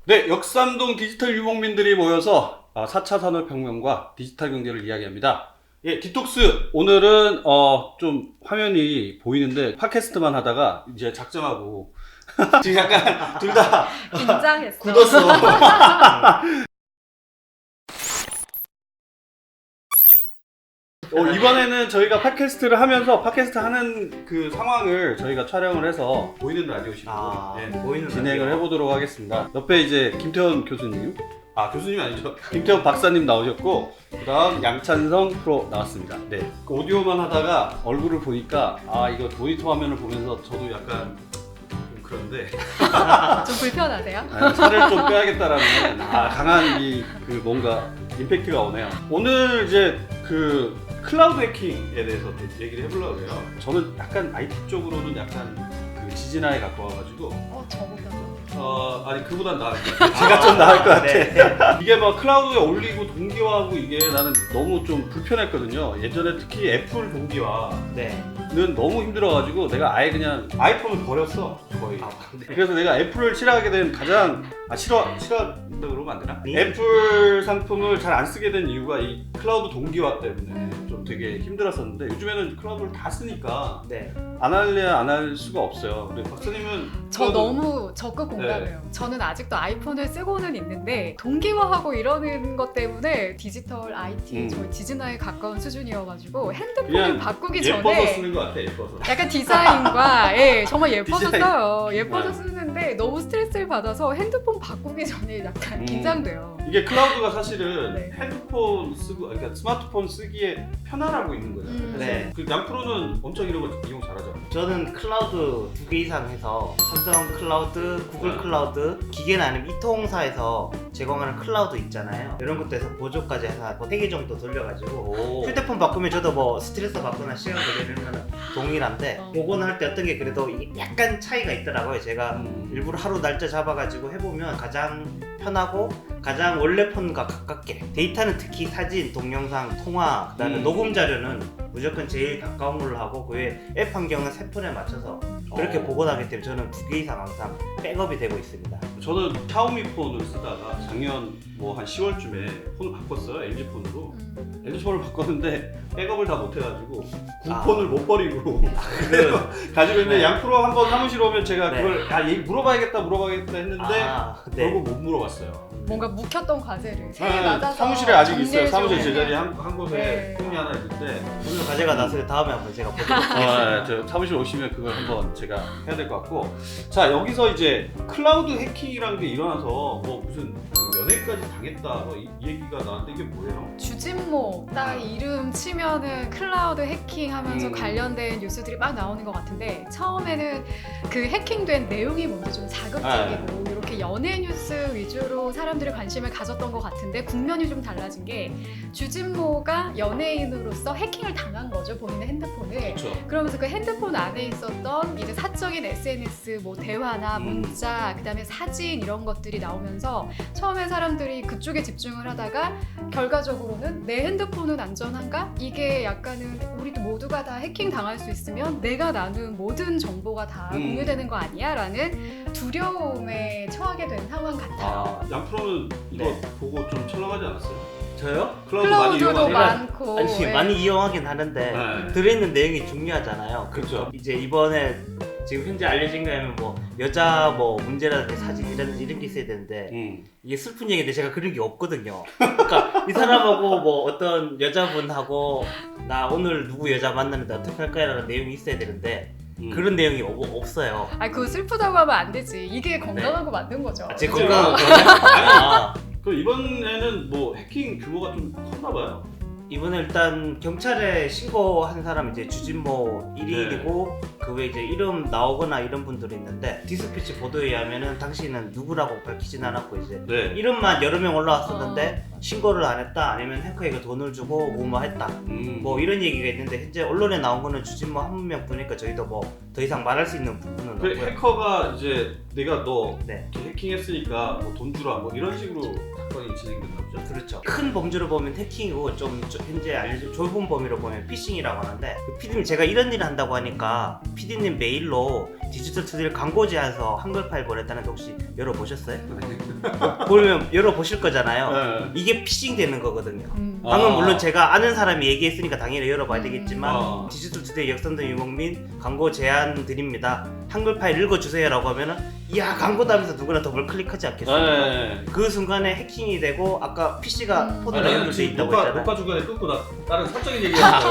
네, 역삼동 디지털 유목민들이 모여서 4차 산업혁명과 디지털 경제를 이야기합니다. 예, 디톡스 오늘은 좀 화면이 보이는데 팟캐스트만 하다가 이제 작정하고 지금 약간 둘 다 긴장했어. 굳었어. 이번에는 저희가 팟캐스트를 하면서 팟캐스트 하는 그 상황을 저희가 촬영을 해서 보이는 라디오식으로 보이는 진행을 해보도록 하겠습니다. 옆에 이제 김태원 교수님, 교수님 아니죠? 김태원 박사님 나오셨고, 그 다음 양찬성 프로 나왔습니다. 네. 그 오디오만 하다가 얼굴을 보니까, 이거 모니터 화면을 보면서 저도 약간 좀 그런데. 좀 불편하세요? 살을 좀 빼야겠다라는 강한 뭔가 임팩트가 오네요. 오늘 이제 그 클라우드 해킹에 대해서 좀 얘기를 해보려고 해요. 저는 약간 IT 쪽으로는 약간 그 지진아에 가까워가지고 저보다도. 아니 그보단 나을 것 같아. 제가 좀 나을 것 같아. 이게 막 클라우드에 올리고 동기화하고 이게 나는 너무 좀 불편했거든요. 예전에 특히 애플 동기화는 너무 힘들어가지고 내가 아예 그냥 아이폰을 버렸어 거의. 그래서 내가 애플을 싫어하게 된 가장 싫어한다 그러면 안 되나? 애플 상품을 잘 안 쓰게 된 이유가 이 클라우드 동기화 때문에 좀 되게 힘들었었는데 요즘에는 클라우드를 다 쓰니까 안 할래야 안 할 수가 없어요. 근데 박사님은 저 너무 적극 공감해요. 저는 아직도 아이폰을 쓰고는 있는데 동기화하고 이러는 것 때문에 디지털 IT 저 지진아에 가까운 수준이어가지고 핸드폰을 바꾸기 예뻐서 전에 쓰는 것 같아. 예뻐서. 약간 디자인과 정말 예뻐서 디자인. 써요. 예뻐서 쓰는데 너무 스트레스를 받아서 핸드폰 바꾸기 전에 약간 긴장돼요. 이게 클라우드가 사실은 네. 핸드폰 쓰고, 그러니까 스마트폰 쓰기에 편안하고 있는 거잖아요. 네. 그 양프로는 엄청 이런 거 이용 잘하죠. 저는 클라우드 2개 이상 해서 삼성 클라우드, 구글 클라우드, 기계는 아니면 이통사에서 제공하는 클라우드 있잖아요. 이런 것도 해서 보조까지 해서 한 3개 정도 돌려가지고 휴대폰 바꾸면 저도 뭐 스트레스 받거나 시간 걸리는 거는 동일한데 그거는 할 때 어떤 게 그래도 약간 차이가 있더라고요. 제가 일부러 하루 날짜 잡아가지고 해보면 가장 편하고 가장 원래 폰과 가깝게 데이터는 특히 사진, 동영상, 통화, 그다음에 녹음 자료는 무조건 제일 가까운 걸로 하고 그 외에 앱 환경은 새 폰에 맞춰서 그렇게 복원하기 때문에 저는 2개 이상 항상 백업이 되고 있습니다. 저는 샤오미 폰을 쓰다가 작년 뭐 한 10월쯤에 폰을 바꿨어요. LG 폰으로. LG 폰을 바꿨는데 백업을 다 못해가지고 구폰을 못 버리고 가지고 있는데 양프로 한번 사무실 오면 제가 그걸 얘 물어봐야겠다 했는데 결국 못 물어봤어요. 뭔가 묵혔던 과제를 새해 맞아서 사무실에 아직 있어요. 정리를 사무실 좀 제자리에 한 곳에 폰이 하나 있는데 오늘 과제가 나서 다음에 한번 제가 보도록 하겠습니다. 저 사무실 오시면 그걸 한번 제가 해야 될 것 같고, 자 여기서 이제 클라우드 해킹이라는 게 일어나서 뭐 무슨 연예까지 당했다 뭐 이 얘기가 나왔는데 이게 뭐예요? 주진모 딱 이름 치면은 클라우드 해킹하면서 관련된 뉴스들이 막 나오는 것 같은데 처음에는 그 해킹된 내용이 먼저 좀 자극적이고 이렇게 연예 뉴스 위주로 사람들이 관심을 가졌던 것 같은데 국면이 좀 달라진 게 주진모가 연예인으로서 해킹을 당한 거죠. 본인의 핸드폰을. 그렇죠. 그러면서 그 핸드폰 안에 있었던 이제 사적인 SNS 뭐 대화나 문자 그다음에 사진 이런 것들이 나오면서 처음에 사람들이 그쪽에 집중을 하다가 결과적으로는 내 핸드폰은 안전한가? 이게 약간은 우리 모두가 다 해킹 당할 수 있으면 내가 나눈 모든 정보가 다 공유되는 거 아니야? 라는 두려움에 처하게 된 상황 같아요. 양프로는 이거 보고 좀 철렁하지 않았어요? 저요? 클라우드도 많고 아니 많이 이용하긴 하는데 들어있는 내용이 중요하잖아요. 그렇죠. 이제 이번에 지금 현재 알려진 거면 뭐 여자 뭐 문제라든지 사진 이런 게 있어야 되는데 이게 슬픈 얘기인데 제가 그런 게 없거든요. 그러니까 이 사람하고 뭐 어떤 여자분하고 나 오늘 누구 여자 만나는데 어떻게 할 거야라는 내용이 있어야 되는데 그런 내용이 없어요. 그거 슬프다고 하면 안 되지. 이게 건강하고 만든 거죠. 제 건강은 그러네? 그럼 이번에는 뭐 해킹 규모가 좀 컸나 봐요. 이번에 일단 경찰에 신고한 사람 이제 주진모 1인이고 그 외에 이제 이름 나오거나 이런 분들이 있는데 디스패치 보도에 의하면은 당신은 누구라고 밝히진 않았고 이제 이름만 여러 명 올라왔었는데 신고를 안 했다 아니면 해커에게 돈을 주고 무마했다 뭐 이런 얘기가 있는데 현재 언론에 나온 거는 주진모 한 명뿐이니까 저희도 뭐 더 이상 말할 수 있는 부분은 없고요. 해커가 이제 내가 너 해킹했으니까 뭐 돈 주라 뭐 이런 식으로 사건이 진행됐나 보죠? 그렇죠. 큰 범죄로 보면 해킹이고 좀 현재 알려진 좁은 범위로 보면 피싱이라고 하는데 PD님 제가 이런 일을 한다고 하니까 PD님 메일로 디지털 투데이 광고 제안서 한글 파일 보냈다는데 혹시 열어보셨어요? 보면 열어보실 거잖아요. 네. 이게 피싱 되는 거거든요. 방금 아. 물론 제가 아는 사람이 얘기했으니까 당연히 열어봐야 되겠지만 아. 디지털 투데이 역선동 유목민 광고 제안 드립니다. 한글 파일 읽어주세요라고 하면은 이야 광고다 하면서 누구나 더블 클릭하지 않겠어요? 네. 그 순간에 해킹이 되고 아까 PC가 포드로 연결돼 있다고 했잖아요. 녹화 중간에 끊고 나 다른 사적인 얘기하는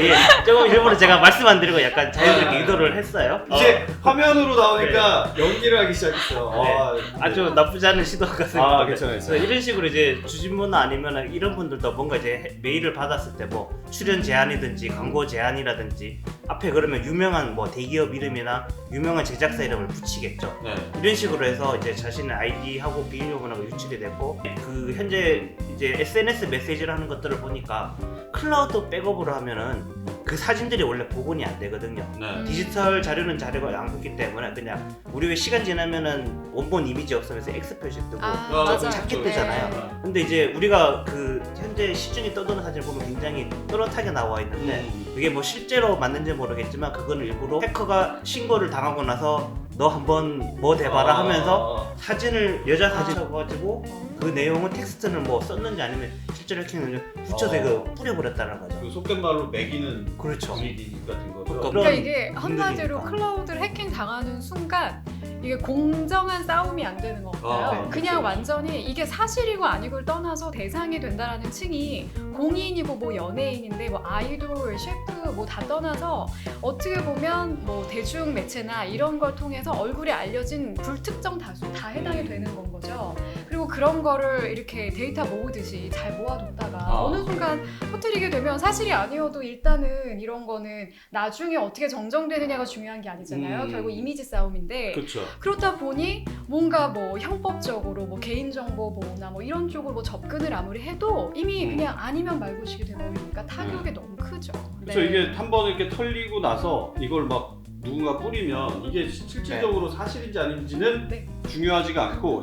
예. 조금 일부러 제가 말씀 안 드리고 약간 자연스럽게 의도를 했어요. 이제 화면으로 나오니까 연기를 하기 시작했어요. 네. 아주 나쁘지 않은 시도 같습니다. 아, 괜찮아요. 그래서 이런 식으로 이제 주진모나 아니면 이런 분들도 뭔가 이제 메일을 받았을 때 뭐 출연 제안이든지 광고 제안이라든지 앞에 그러면 유명한 뭐 대기업 이름이나 유명한 제작사 이름을 붙이겠죠. 네. 이런 식으로 해서 이제 자신의 아이디하고 비밀번호가 유출이 됐고 그 현재 이제 SNS 메시지를 하는 것들을 보니까 클라우드 백업으로 하면은 그 사진들이 원래 복원이 안 되거든요. 네. 디지털 자료는 자료가 양극기 때문에 그냥 우리 왜 시간 지나면은 원본 이미지 없으면서 X 표시 뜨고 맞아요. 작게 네. 뜨잖아요. 근데 이제 우리가 그 현재 시중에 떠도는 사진을 보면 굉장히 또렷하게 나와 있는데 그게 뭐 실제로 맞는지 모르겠지만 그거는 일부러 해커가 신고를 당하고 나서 너 한번 뭐 대봐라 하면서 사진을 여자 사진 써가지고 그 내용은 텍스트는 뭐 썼는지 아니면 실제로 해킹을 붙여서 이거 뿌려버렸다는 거죠. 그 속된 말로 매기는 그렇죠. 분위기 같은 거죠. 그러니까 이게 한마디로 분들이니까. 클라우드를 해킹 당하는 순간 이게 공정한 싸움이 안 되는 것 같아요. 네, 그냥 그렇죠. 완전히 이게 사실이고 아니고를 떠나서 대상이 된다라는 층이 공인이고 뭐 연예인인데 뭐 아이돌, 셰프 뭐 다 떠나서 어떻게 보면 뭐 대중 매체나 이런 걸 통해서 얼굴이 알려진 불특정 다수 다 해당이 되는 건 거죠. 그리고 그런 거를 이렇게 데이터 모으듯이 잘 모아뒀다가 어느 순간 터뜨리게 되면 사실이 아니어도 일단은 이런 거는 나중에 어떻게 정정되느냐가 중요한 게 아니잖아요. 결국 이미지 싸움인데 그렇죠. 그렇다 보니 뭔가 뭐 형법적으로 뭐 개인정보 보호나 뭐 이런 쪽으로 뭐 접근을 아무리 해도 이미 그냥 아니면 말고식이 돼버리니까 타격이 너무 크죠. 그래서 이게 한 번 이렇게 털리고 나서 이걸 막 누군가 뿌리면 이게 실질적으로 사실인지 아닌지는 네. 중요하지가 않고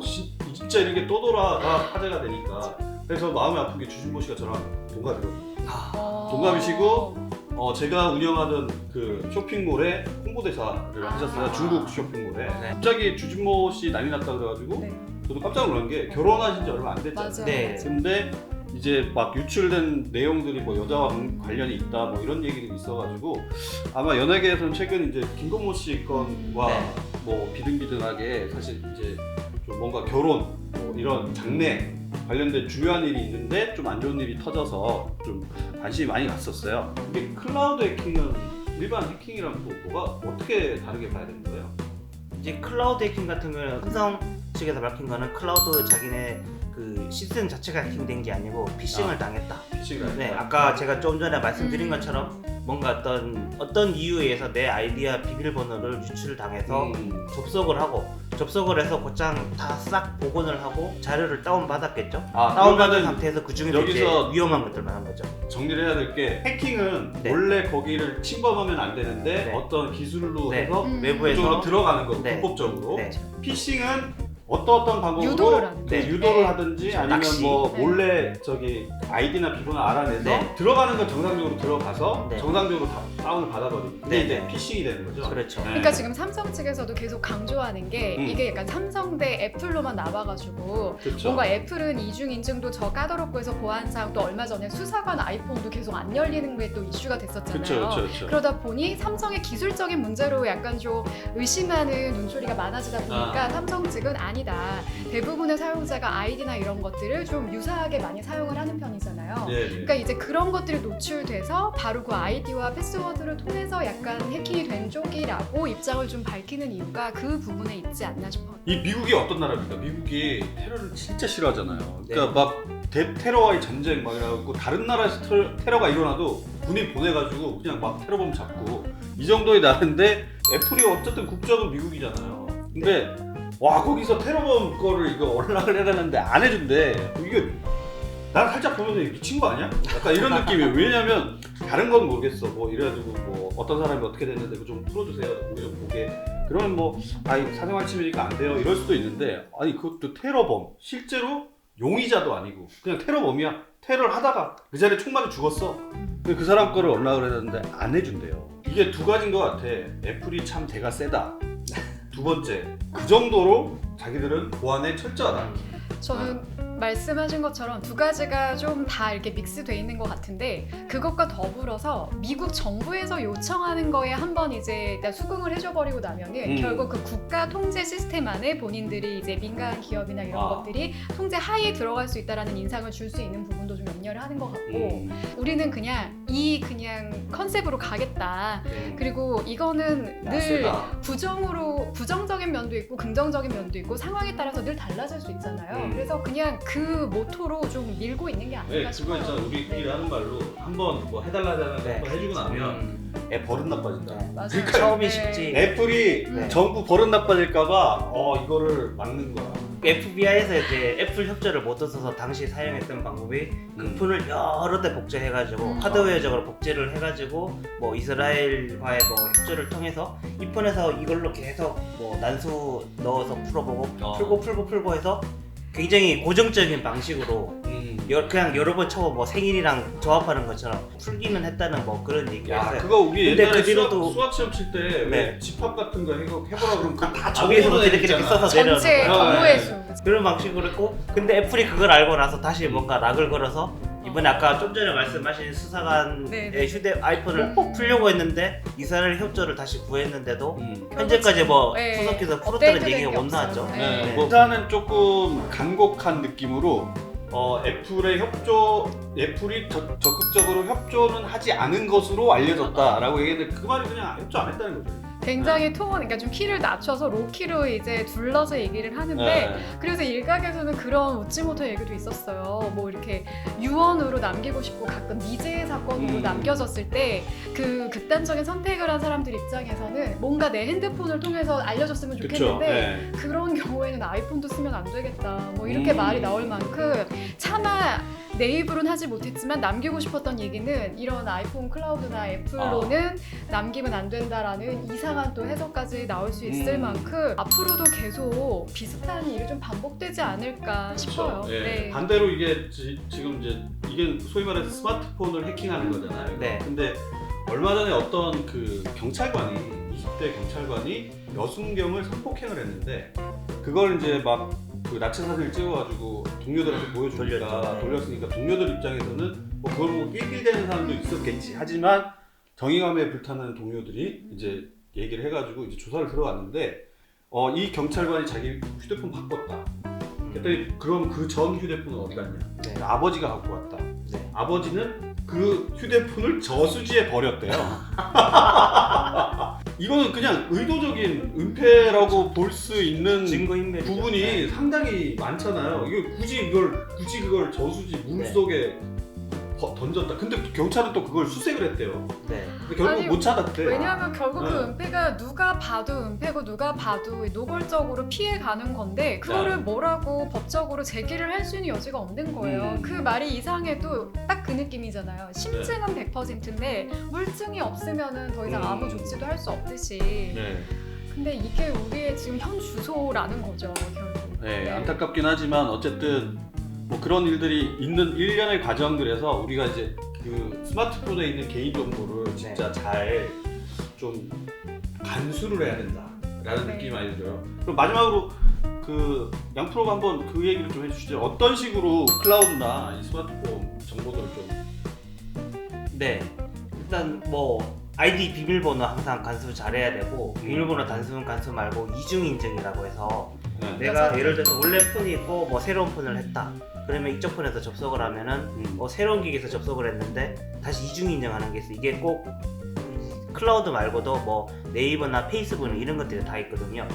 진짜 이렇게 떠돌아가 화제가 되니까 그래서 마음이 아픈 게 주진모 씨가 저랑 동갑이거든요. 동갑이시고 제가 운영하던 그 쇼핑몰에 홍보대사를 하셨어요. 중국 쇼핑몰에. 네. 갑자기 주진모 씨 난리 났다 그래가지고 네. 저도 깜짝 놀란 게 결혼하신 지 얼마 안 됐잖아요. 맞아요. 네. 근데 이제 막 유출된 내용들이 뭐 여자와 관련이 있다 뭐 이런 얘기들이 있어가지고 아마 연예계에서는 최근 이제 김건모 씨 건과 네. 뭐 비등비등하게 사실 이제 좀 뭔가 결혼 뭐 이런 장래 관련된 중요한 일이 있는데 좀 안 좋은 일이 터져서 좀 관심이 많이 갔었어요. 이게 클라우드 해킹은 일반 해킹이랑 또 뭐가 어떻게 다르게 봐야 되는 거예요? 이제 클라우드 해킹 같은 경우는 삼성 측에서 밝힌 거는 클라우드 자기네 그 시스템 자체가 해킹된 게 아니고 피싱을 당했다. 피싱을 네, 아까 제가 좀 전에 말씀드린 것처럼 뭔가 어떤 이유에 의해서 내 아이디와 비밀번호를 유출을 당해서 접속을 하고 접속을 해서 곧장 다 싹 복원을 하고 자료를 다운받았겠죠. 다운받은 그러면은 상태에서 그 중에서 이제 여기서 위험한 것들만 한 거죠. 정리를 해야 될 게 해킹은 네. 원래 거기를 침범하면 안 되는데 네. 어떤 기술로 네. 해서 외부에서 그쪽으로 들어가는 거고 네. 불법적으로. 네. 피싱은 어떤 방법으로 유도를 하는 네, 거죠. 유도를 네. 하든지 아니면 낚시. 뭐 네. 몰래 저기 아이디나 비번을 알아내서 네. 들어가는 건 정상적으로 들어가서 네. 정상적으로 다운을 받아버리고 그게 네, 이제 네. 피싱이 되는 거죠. 그렇죠. 네. 그러니까 지금 삼성 측에서도 계속 강조하는 게 이게 약간 삼성 대 애플로만 나와가지고 그렇죠. 뭔가 애플은 이중 인증도 저 까다롭고 해서 보안상 또 얼마 전에 수사관 아이폰도 계속 안 열리는 게 또 이슈가 됐었잖아요. 그렇죠. 그러다 보니 삼성의 기술적인 문제로 약간 좀 의심하는 눈초리가 많아지다 보니까 삼성 측은 아니다. 대부분의 사용자가 아이디나 이런 것들을 좀 유사하게 많이 사용을 하는 편이잖아요. 네, 네. 그러니까 이제 그런 것들이 노출돼서 바로 그 아이디와 패스워드를 통해서 약간 해킹이 된 쪽이라고 입장을 좀 밝히는 이유가 그 부분에 있지 않나 싶어요. 이 미국이 어떤 나라입니까? 미국이 테러를 진짜 싫어하잖아요. 네. 그러니까 막 테러와의 전쟁 막 이래갖고 다른 나라에서 테러가 일어나도 군인 보내가지고 그냥 막 테러범 잡고 이 정도의 나라인데 애플이 어쨌든 국적은 미국이잖아요. 근데 와 거기서 테러범 거를 이거 연락을 해달라는데 안 해준대. 이게 난 살짝 보면서 미친 거 아니야? 약간 이런 느낌이에요. 왜냐면 다른 건 모르겠어. 뭐 이래가지고 뭐 어떤 사람이 어떻게 됐는데 그거 좀 풀어주세요. 우리 좀 보게. 그러면 뭐 아이 사생활 침해니까 안 돼요. 이럴 수도 있는데 아니 그것도 테러범 실제로 용의자도 아니고 그냥 테러범이야. 테러를 하다가 그 자리에 총 맞아 죽었어. 근데 그 사람 거를 연락을 했는데 안 해준대요. 이게 두 가지인 것 같아. 애플이 참 대가 세다. 두 번째, 그 정도로 자기들은 보안에 철저하다. 저는 말씀하신 것처럼 두 가지가 좀 다 이렇게 믹스돼 있는 것 같은데 그것과 더불어서 미국 정부에서 요청하는 거에 한번 이제 일단 수긍을 해줘버리고 나면은 결국 그 국가 통제 시스템 안에 본인들이 이제 민간 기업이나 이런 것들이 통제 하에 들어갈 수 있다라는 인상을 줄 수 있는 부분도 좀 염려를 하는 것 같고 우리는 그냥 컨셉으로 가겠다. 그리고 이거는 늘 부정적인 면도 있고 긍정적인 면도 있고 상황에 따라서 늘 달라질 수 있잖아요. 그래서 그냥 그 모토로 좀 밀고 있는 게 아닐까 싶어요. 그거 있잖아. 우리끼리 하는 말로 한번 뭐 해달라는 거 한번 해주고 나면 애 버릇 나빠진다. 맞아요. 그러니까 처음이 쉽지. 애플이 정부 버릇 나빠질까봐 이거를 막는 거야. FBI에서 이제 애플 협조를 못 얻어서 당시 사용했던 방법이 그 폰을 여러 대 복제해가지고 하드웨어적으로 복제를 해가지고 뭐 이스라엘과의 뭐 협조를 통해서 이 폰에서 이걸로 계속 뭐 난수 넣어서 풀어보고 풀고 해서 굉장히 고정적인 방식으로 그냥 여러 번 쳐고 뭐 생일이랑 조합하는 것처럼 풀기는 했다는 뭐 그런 얘기가 야, 있어요. 그거 우리 근데 옛날에 그 뒤로도 수학 시험 칠 때 네. 집합 같은 거 해보라 그러면 그거 다 위에서부터 이렇게 써서 내려놓는 전체 거야. 경우의 수. 그런 방식으로 했고 근데 애플이 그걸 알고 나서 다시 뭔가 락을 걸어서 이번에 아까 좀 전에 말씀하신 수사관의 휴대 아이폰을 풀려고 했는데 이스라엘 협조를 다시 구했는데도 현재까지 뭐 후속해서 풀었다는 얘기가 못 나왔죠. 일단은 조금 간곡한 느낌으로 애플이 적극적으로 협조는 하지 않은 것으로 알려졌다라고 얘기했는데 그 말이 그냥 협조 안 했다는 거죠. 굉장히 그러니까 좀 키를 낮춰서 로키로 이제 둘러서 얘기를 하는데 그래서 일각에서는 그런 웃지 못할 얘기도 있었어요. 뭐 이렇게 유언으로 남기고 싶고 가끔 미제 사건으로 남겨졌을 때 그 극단적인 선택을 한 사람들 입장에서는 뭔가 내 핸드폰을 통해서 알려줬으면 좋겠는데 그런 경우에는 아이폰도 쓰면 안 되겠다. 뭐 이렇게 말이 나올 만큼 차마 내 입으로는 하지 못했지만 남기고 싶었던 얘기는 이런 아이폰 클라우드나 애플로는 남기면 안 된다라는 이상한 또 해석까지 나올 수 있을 만큼 앞으로도 계속 비슷한 일이 좀 반복되지 않을까 싶어요. 네. 반대로 이게 지금 이제 이게 소위 말해서 스마트폰을 해킹하는 거잖아요. 근데 얼마 전에 어떤 그 경찰관이 20대 경찰관이 여순경을 성폭행을 했는데 그걸 이제 막 그 나체 사진을 찍어가지고 동료들한테 보여주니까 돌렸으니까 동료들 입장에서는 뭐 그걸 보고 낄낄대는 사람도 있었겠지. 하지만 정의감에 불타는 동료들이 이제 얘기를 해가지고 이제 조사를 들어갔는데 이 경찰관이 자기 휴대폰 바꿨다. 그랬더니 그럼 그 전 휴대폰은 어디 갔냐? 아버지가 갖고 왔다. 아버지는 그 휴대폰을 저수지에 버렸대요. 이거는 그냥 의도적인 은폐라고 볼 수 있는 증거인멸이죠. 부분이 상당히 많잖아요. 이거 굳이 그걸 저수지 물속에 던졌다. 근데 경찰은 또 그걸 수색을 했대요. 근데 결국 못 찾았대. 왜냐하면 결국 그 은폐가 누가 봐도 은폐고 누가 봐도 노골적으로 피해가는 건데 그거를 뭐라고 법적으로 제기를 할 수 있는 여지가 없는 거예요. 그 말이 이상해도 딱 그 느낌이잖아요. 심증은 100%인데 물증이 없으면은 더 이상 아무 조치도 할 수 없듯이. 근데 이게 우리의 지금 현 주소라는 거죠, 결국. 안타깝긴 하지만 어쨌든 뭐 그런 일들이 있는 일련의 과정들에서 우리가 이제 그 스마트폰에 있는 개인 정보를 진짜 잘 좀 간수를 해야 된다라는 느낌이 많이 들어요. 그럼 마지막으로 그 양프로가 한번 그 얘기를 좀 해주시죠. 어떤 식으로 클라우드나 이 스마트폰 정보들을 좀 일단 뭐 아이디 비밀번호 항상 간수 잘해야 되고 비밀번호 단순 간수 말고 이중 인증이라고 해서 내가 예를 들어서 원래 폰이 있고 뭐 새로운 폰을 했다. 그러면 이쪽 폰에서 접속을 하면은 새로운 기기에서 접속을 했는데 다시 이중 인증하는 게 있어. 이게 꼭 클라우드 말고도 뭐 네이버나 페이스북 이런 것들이 다 있거든요.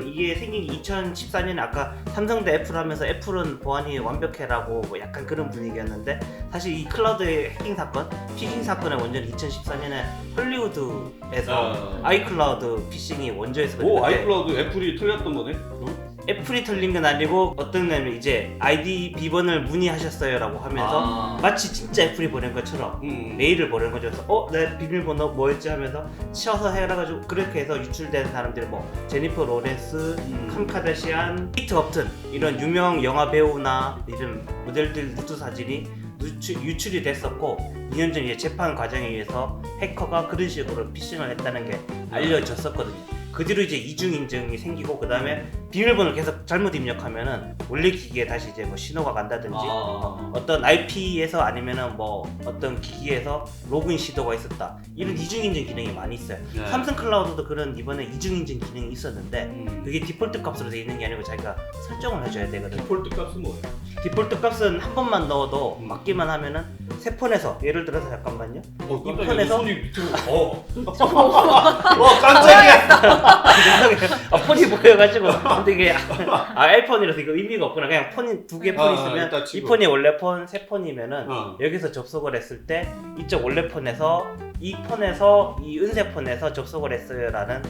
이게 생긴 게 2014년에 아까 삼성 대 애플 하면서 애플은 보안이 완벽해라고 뭐 약간 그런 분위기였는데 사실 이 클라우드의 해킹 사건, 피싱 사건의 원전은 2014년에 헐리우드에서 아이클라우드 피싱이 원조였거든요. 아이클라우드 애플이 틀렸던 거네? 애플이 털린 건 아니고 어떤 애는 이제 아이디 비번을 문의하셨어요라고 하면서 마치 진짜 애플이 보낸 것처럼 메일을 보낸 거죠. 그래서 내 비밀번호 뭐였지 하면서 치어서 해가지고 그렇게 해서 유출된 사람들이 뭐 제니퍼 로렌스, 캄 카다시안, 피트 업튼 이런 유명 영화 배우나 이런 모델들 누드 사진이 유출이 됐었고 2년 전 이제 재판 과정에 의해서 해커가 그런 식으로 피싱을 했다는 게 알려졌었거든요. 그 뒤로 이제 이중 인증이 생기고 그 다음에 비밀번호를 계속 잘못 입력하면은 원래 기기에 다시 이제 뭐 신호가 간다든지 어떤 IP에서 아니면은 뭐 어떤 기기에서 로그인 시도가 있었다 이런 이중 인증 기능이 많이 있어요. 네. 삼성 클라우드도 그런 이번에 이중 인증 기능이 있었는데 그게 디폴트 값으로 돼 있는 게 아니고 자기가 설정을 해줘야 되거든. 디폴트 값은 뭐예요? 디폴트 값은 한 번만 넣어도 맞기만 하면은 새 폰에서 예를 들어서 잠깐만요. 이 폰에서 손이 밑으로 깜짝이야. 폰이 보여가지고 근데 이게 아이폰이라서 이거 의미가 없구나. 그냥 폰 두 개 폰 있으면 이 폰이 원래 폰, 새 폰이면은 여기서 접속을 했을 때 이쪽 원래 폰에서 이 폰에서 이 은색 폰에서 접속을 했어요라는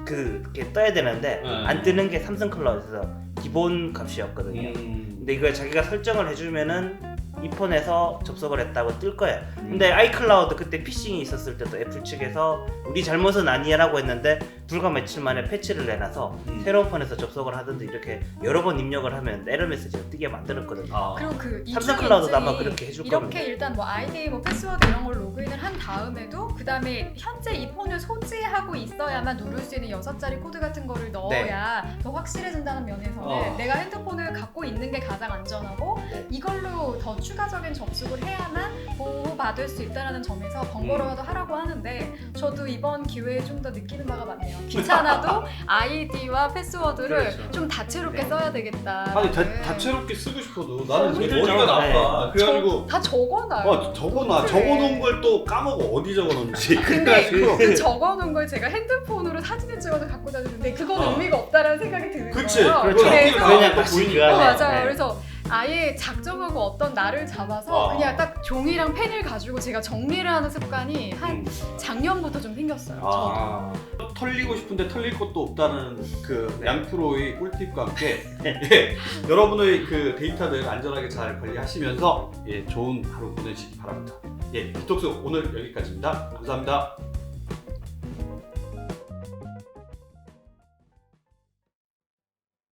그게 떠야 되는데 안 뜨는 게 삼성 클라우드에서 기본 값이었거든요. 근데 이걸 자기가 설정을 해주면은 이 폰에서 접속을 했다고 뜰 거예요. 근데 아이클라우드 그때 피싱이 있었을 때도 애플 측에서 우리 잘못은 아니야라고 했는데 불과 며칠 만에 패치를 내놔서 새로운 폰에서 접속을 하든지 이렇게 여러 번 입력을 하면 에러 메시지가 뜨게 만들었거든요. 그리고 그 삼성 클라우드도 아마 그렇게 해줄 이렇게 겁니다. 일단 뭐 아이디, 뭐 패스워드 이런 걸 로그인을 한 다음에도 그 다음에 현재 이 폰을 소지하고 있어야만 누를 수 있는 6자리 코드 같은 거를 넣어야 더 확실해진다는 면에서는 내가 핸드폰을 갖고 있는 게 가장 안전하고 이걸로 더 추가적인 접속을 해야만 보호받을 수 있다는 점에서 번거로워도 하라고 하는데 저도 이번 기회에 좀 더 느끼는 바가 많네요. 귀찮아도 아이디와 패스워드를 좀 다채롭게 써야 되겠다. 아니 다채롭게 쓰고 싶어도 나는 힘들죠. 머리가 나빠. 그래가지고 다 적어놔요. 적어놔. 그래. 적어놓은 걸 또 까먹어. 어디 적어놓은지. 근데 그래가지고 그 적어놓은 걸 제가 핸드폰으로 사진을 찍어서 갖고 다니는데 그건 의미가 없다라는 생각이 드는 그치. 거예요. 그렇죠. 그래서 그냥 또 다시 보이니까. 그거네. 맞아요. 네. 그래서 아예 작정하고 어떤 날을 잡아서 그냥 딱 종이랑 펜을 가지고 제가 정리를 하는 습관이 한 작년부터 좀 생겼어요. 저도. 털리고 싶은데 털릴 것도 없다는 그 양프로의 꿀팁과 함께 여러분의 그 데이터들 안전하게 잘 관리하시면서 좋은 하루 보내시기 바랍니다. 비톡스 오늘 여기까지입니다. 감사합니다.